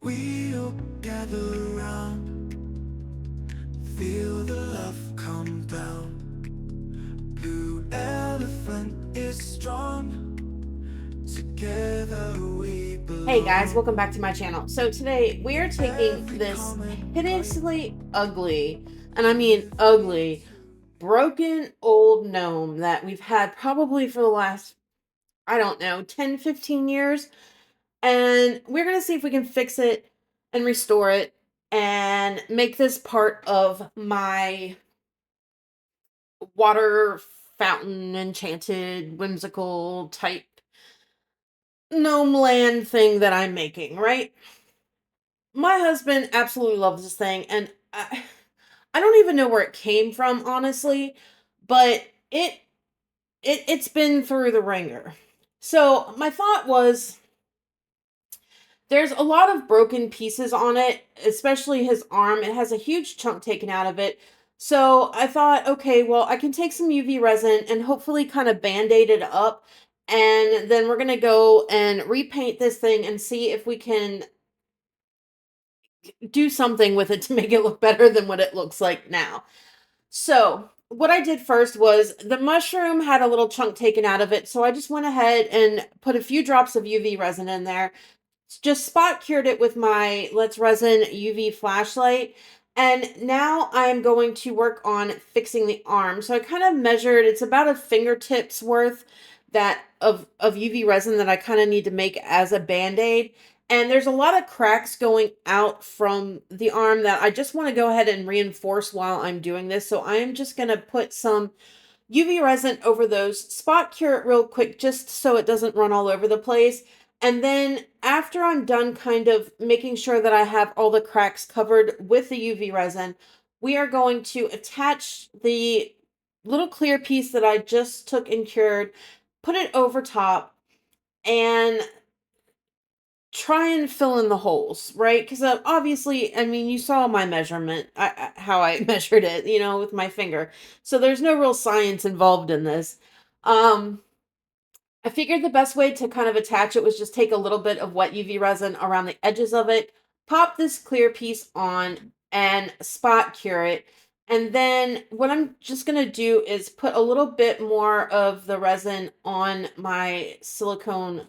we'll gather round, feel the love come down. Blue elephant is strong, together we belong. Hey guys, welcome back to my channel. So today we are taking this hideously ugly, and I mean ugly, broken old gnome that we've had probably for the last, I don't know, 10, 15 years. And we're going to see if we can fix it and restore it and make this part of my water fountain enchanted whimsical type gnome land thing that I'm making, right? My husband absolutely loves this thing, and I don't even know where it came from, honestly, but it's been through the ringer. So my thought was, there's a lot of broken pieces on it, especially his arm. It has a huge chunk taken out of it. So I thought, okay, well, I can take some UV resin and hopefully kind of band-aid it up. And then we're going to go and repaint this thing and see if we can do something with it to make it look better than what it looks like now. So what I did first was the mushroom had a little chunk taken out of it. So I just went ahead and put a few drops of UV resin in there. Just spot cured it with my Let's Resin UV flashlight. And now I'm going to work on fixing the arm. So I kind of measured, it's about a fingertip's worth of UV resin that I kind of need to make as a band-aid. And there's a lot of cracks going out from the arm that I just want to go ahead and reinforce while I'm doing this. So I am just going to put some UV resin over those, spot cure it real quick just so it doesn't run all over the place. And then after I'm done kind of making sure that I have all the cracks covered with the UV resin, we are going to attach the little clear piece that I just took and cured, put it over top, and try and fill in the holes, right? Because obviously, I mean, you saw my measurement, how I measured it, with my finger. So there's no real science involved in this. I figured the best way to kind of attach it was just take a little bit of wet UV resin around the edges of it, pop this clear piece on, and spot cure it. And then what I'm just going to do is put a little bit more of the resin on my silicone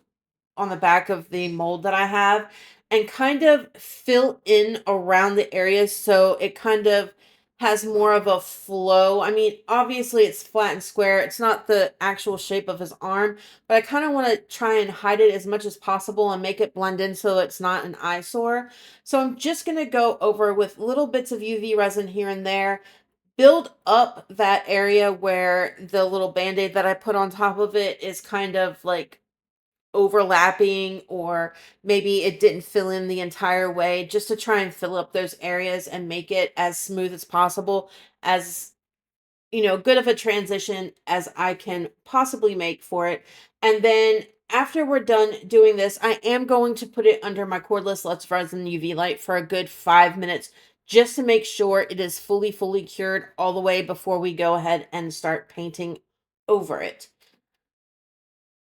on the back of the mold that I have and kind of fill in around the areas so it kind of has more of a flow. I mean, obviously it's flat and square. It's not the actual shape of his arm, but I kind of want to try and hide it as much as possible and make it blend in so it's not an eyesore. So I'm just going to go over with little bits of UV resin here and there, build up that area where the little band-aid that I put on top of it is kind of like overlapping, or maybe it didn't fill in the entire way, just to try and fill up those areas and make it as smooth as possible, as good of a transition as I can possibly make for it. And then after we're done doing this, I am going to put it under my cordless Let's Resin UV light for a good 5 minutes, just to make sure it is fully cured all the way before we go ahead and start painting over it.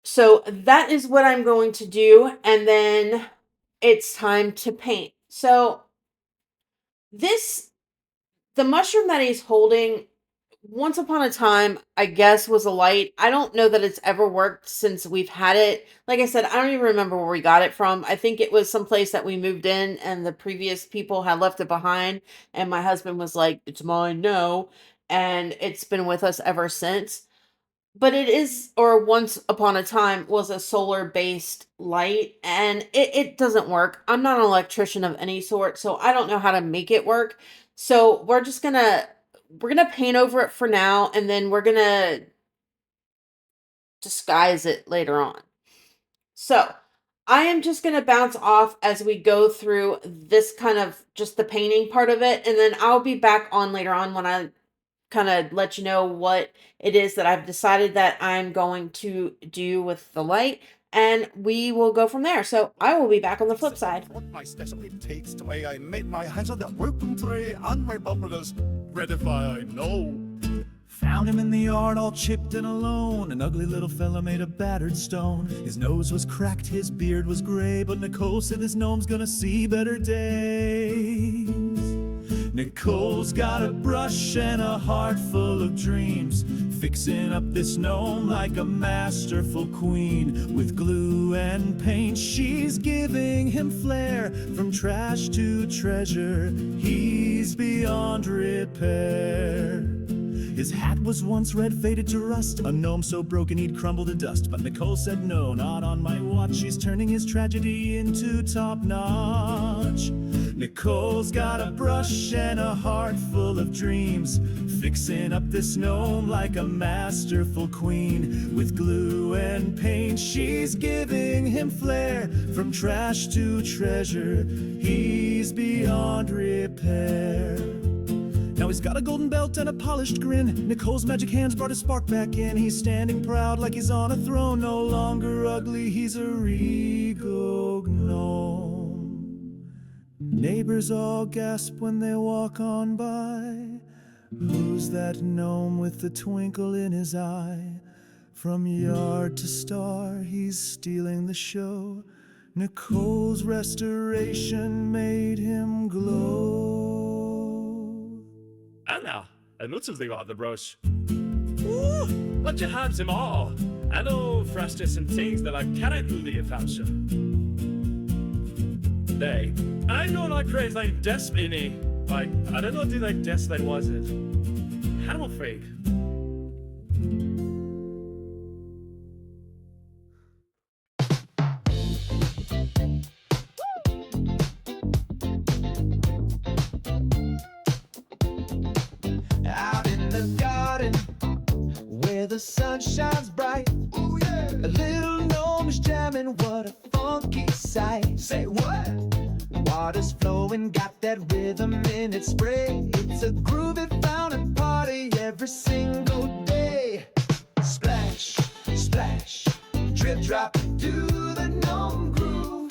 So that is what I'm going to do, and then it's time to paint. So the mushroom that he's holding, once upon a time, I guess, was a light. I don't know that it's ever worked since we've had it. Like I said, I don't even remember where we got it from. I think it was someplace that we moved in and the previous people had left it behind, and my husband was like, "It's mine now," and it's been with us ever since. But it is, or once upon a time, was a solar-based light, and it doesn't work. I'm not an electrician of any sort, so I don't know how to make it work. So we're gonna paint over it for now, and then we're gonna disguise it later on. So I am just gonna bounce off as we go through this kind of just the painting part of it, and then I'll be back on later on when I kind of let you know what it is that I've decided that I'm going to do with the light, and we will go from there. So I will be back on the flip side. What my specialty takes the way I made my hands on the broken tray and my bubblers. Redify, I know. Found him in the yard all chipped and alone, an ugly little fella made of battered stone. His nose was cracked, his beard was gray, but Nicole said this gnome's gonna see better days. Nicole's got a brush and a heart full of dreams, fixing up this gnome like a masterful queen. With glue and paint she's giving him flair, from trash to treasure he's beyond repair. His hat was once red, faded to rust, a gnome so broken he'd crumble to dust. But Nicole said no, not on my watch, she's turning his tragedy into top notch. Nicole's got a brush and a heart full of dreams, fixing up this gnome like a masterful queen. With glue and paint she's giving him flair, from trash to treasure he's beyond repair. Now he's got a golden belt and a polished grin, Nicole's magic hands brought his spark back in. He's standing proud like he's on a throne, no longer ugly, he's a regal gnome. Neighbors all gasp when they walk on by. Who's that gnome with the twinkle in his eye? From yard to star, he's stealing the show. Nicole's restoration made him glow. And now, a little thing on the brush. Ooh, let you have them all. I know frustration some things that I cannot do the function. They, I know not create like destiny. Like, I don't know do like destiny was it. I'm afraid. Out in the garden where the sun shines bright. Ooh, yeah. A little gnome is jamming, what a funky sight. Say what? Water's flowing, got that rhythm in its spray. It's a groovy fountain party every single day. Splash, splash, drip drop to the gnome groove.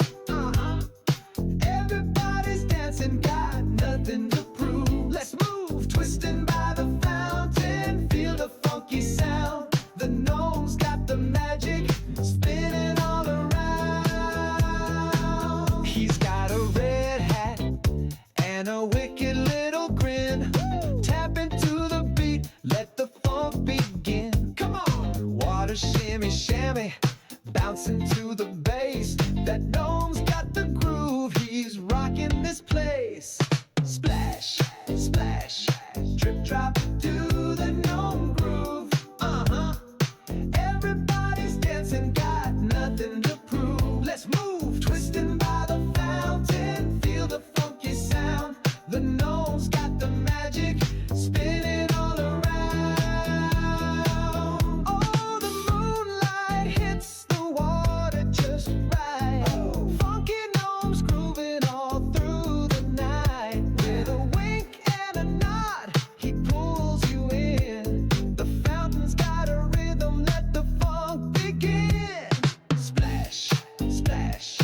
Everybody's dancing, got nothing to prove. Let's move, twisting by the fountain, feel the funky sound. The gnome's got the magic, spinning all around. He's got a red hat and a wicked little grin. Tap into the beat, let the funk begin. Come on, water shimmy shammy, bouncing to the bass. That gnome's got the groove, he's rocking this place. Splash, splash, drip drop to the gnome groove. Everybody's dancing, got nothing to prove. Let's move, twisting by the fountain, feel the funky sound. The gnome's got the magic, spinning all around. Oh, the moonlight hits the water just right. Funky gnomes grooving all through the night. With a wink and a nod, he pulls you in. The fountain's got a rhythm, let the funk begin. Splash, splash,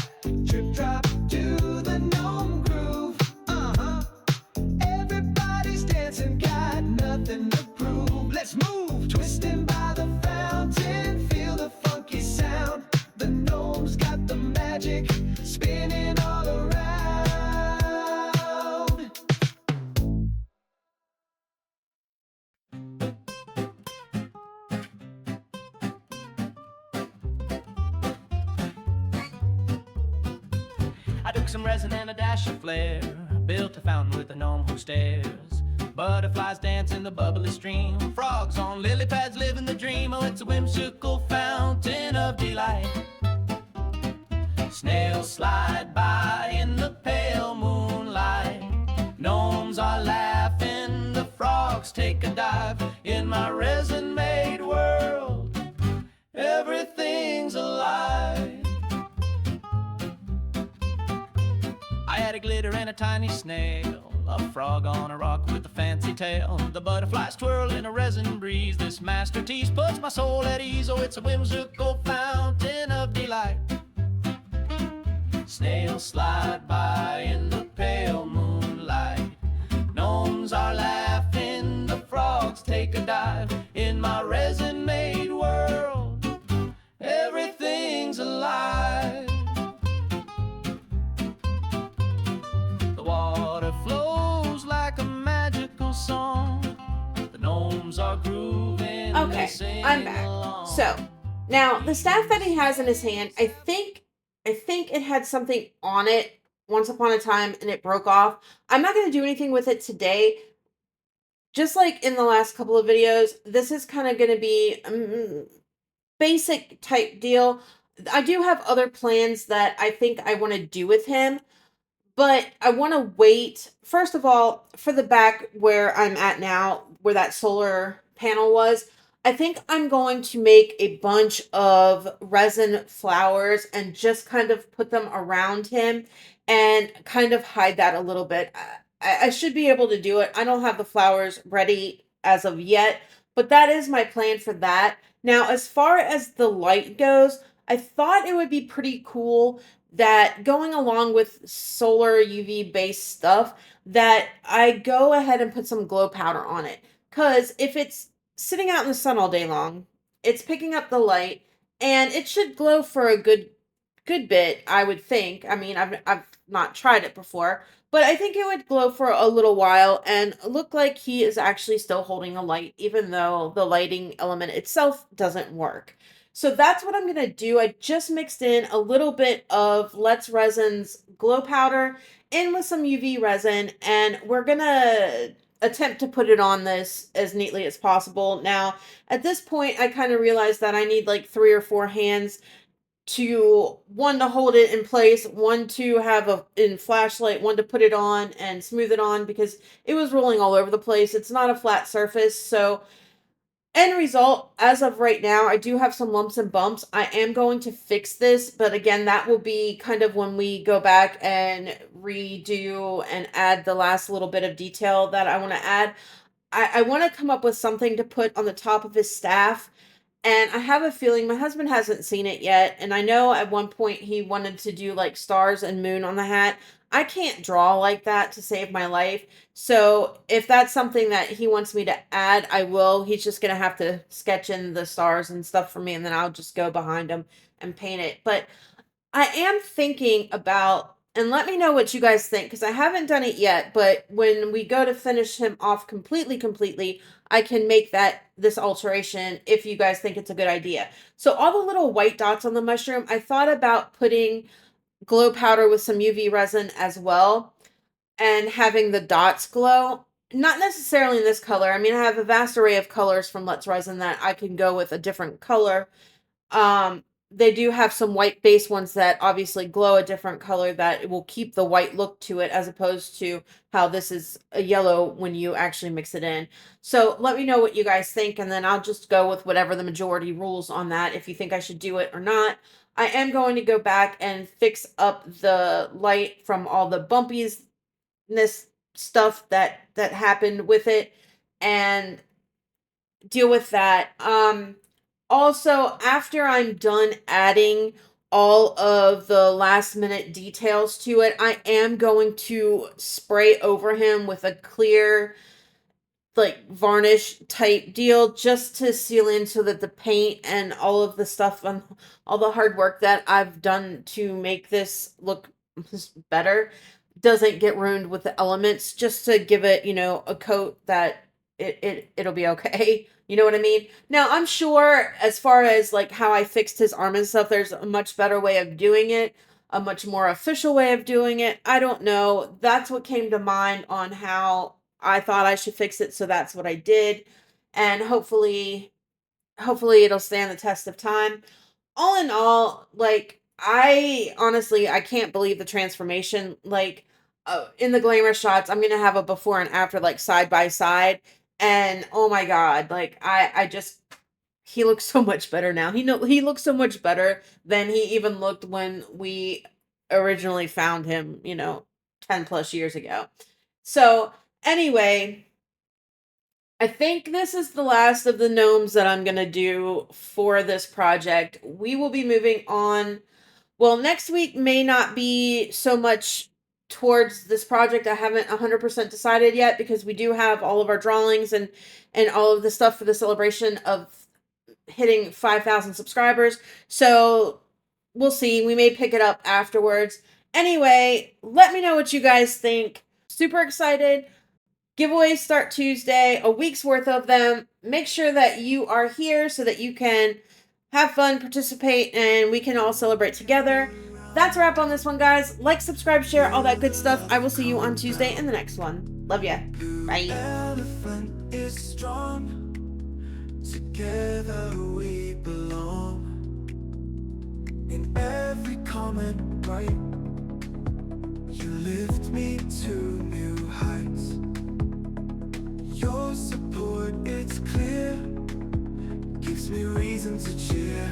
drip drop to the gnome groove. Everybody's dancing, got nothing to prove. Let's move, twisting by the fountain, feel the funky sound. The gnome's got the magic, spinning all around. I took some resin and a dash of flair, built a fountain with a gnome who stares. Butterflies dance in the bubbly stream, frogs on lily pads living the dream. Oh, it's a whimsical fountain of delight. Snails slide by in the pale moonlight. Gnomes are laughing, the frogs take a dive. In my resin-made world, everything's alive. I had a glitter and a tiny snail, a frog on a rock with a fancy tail. The butterflies twirl in a resin breeze. This masterpiece puts my soul at ease. Oh, it's a whimsical fountain of delight. Snails slide by in the pale moonlight. Gnomes are laughing, the frogs take a dive. gnomes are grooving. Okay, I'm back. So now the staff that he has in his hand, I think it had something on it once upon a time and it broke off. I'm not going to do anything with it today. Just like in the last couple of videos, this is kind of going to be basic type deal. I do have other plans that I think I want to do with him, but I want to wait, first of all, for the back where I'm at now, where that solar panel was. I think I'm going to make a bunch of resin flowers and just kind of put them around him and kind of hide that a little bit. I should be able to do it. I don't have the flowers ready as of yet, but that is my plan for that. Now, as far as the light goes, I thought it would be pretty cool that going along with solar UV based stuff, that I go ahead and put some glow powder on it. Because if it's sitting out in the sun all day long, it's picking up the light, and it should glow for a good bit, I would think. I mean, I've not tried it before, but I think it would glow for a little while and look like he is actually still holding a light, even though the lighting element itself doesn't work. So that's what I'm going to do. I just mixed in a little bit of Let's Resin's glow powder in with some UV resin, and we're going to attempt to put it on this as neatly as possible. Now, at this point, I kind of realized that I need like 3 or 4 hands to, one to hold it in place, one to have a in flashlight, one to put it on and smooth it on, because it was rolling all over the place. It's not a flat surface, so end result, as of right now, I do have some lumps and bumps. I am going to fix this, but again, that will be kind of when we go back and redo and add the last little bit of detail that I want to add. I want to come up with something to put on the top of his staff, and I have a feeling my husband hasn't seen it yet, and I know at one point he wanted to do like stars and moon on the hat. I can't draw like that to save my life. So if that's something that he wants me to add, I will. He's just going to have to sketch in the stars and stuff for me, and then I'll just go behind him and paint it. But I am thinking about, and let me know what you guys think, because I haven't done it yet, but when we go to finish him off completely, I can make this alteration if you guys think it's a good idea. So all the little white dots on the mushroom, I thought about putting glow powder with some UV resin as well and having the dots glow. Not necessarily in this color. I mean, I have a vast array of colors from Let's Resin that I can go with a different color. They do have some white base ones that obviously glow a different color that will keep the white look to it, as opposed to how this is a yellow when you actually mix it in. So let me know what you guys think, and then I'll just go with whatever the majority rules on that, if you think I should do it or not. I am going to go back and fix up the light from all the bumpiness stuff that happened with it and deal with that. Also, after I'm done adding all of the last minute details to it, I am going to spray over him with a clear, like, varnish type deal, just to seal in so that the paint and all of the stuff and all the hard work that I've done to make this look better doesn't get ruined with the elements, just to give it, you know, a coat that it'll be okay. You know what I mean? Now, I'm sure as far as like how I fixed his arm and stuff, there's a much better way of doing it, a much more official way of doing it. I don't know. That's what came to mind on how I thought I should fix it, so that's what I did. And hopefully it'll stand the test of time. All in all, like, I honestly can't believe the transformation. Like, in the glamour shots, I'm gonna have a before and after, like, side by side, and oh my god, like, I just, he looks so much better now. He looks so much better than he even looked when we originally found him, you know, 10 plus years ago. So anyway, I think this is the last of the gnomes that I'm going to do for this project. We will be moving on. Well, next week may not be so much towards this project. I haven't 100% decided yet, because we do have all of our drawings and all of the stuff for the celebration of hitting 5,000 subscribers. So we'll see. We may pick it up afterwards. Anyway, let me know what you guys think. Super excited. Giveaways start Tuesday, a week's worth of them. make sure that you are here so that you can have fun, participate, and we can all celebrate together. That's a wrap on this one, guys. Like, subscribe, share, all that good stuff. I will see you on Tuesday in the next one. Love ya. Bye. Elephant is strong. Together we belong. In every comment, right? You lift me to new heights. Your support, it's clear, gives me reason to cheer.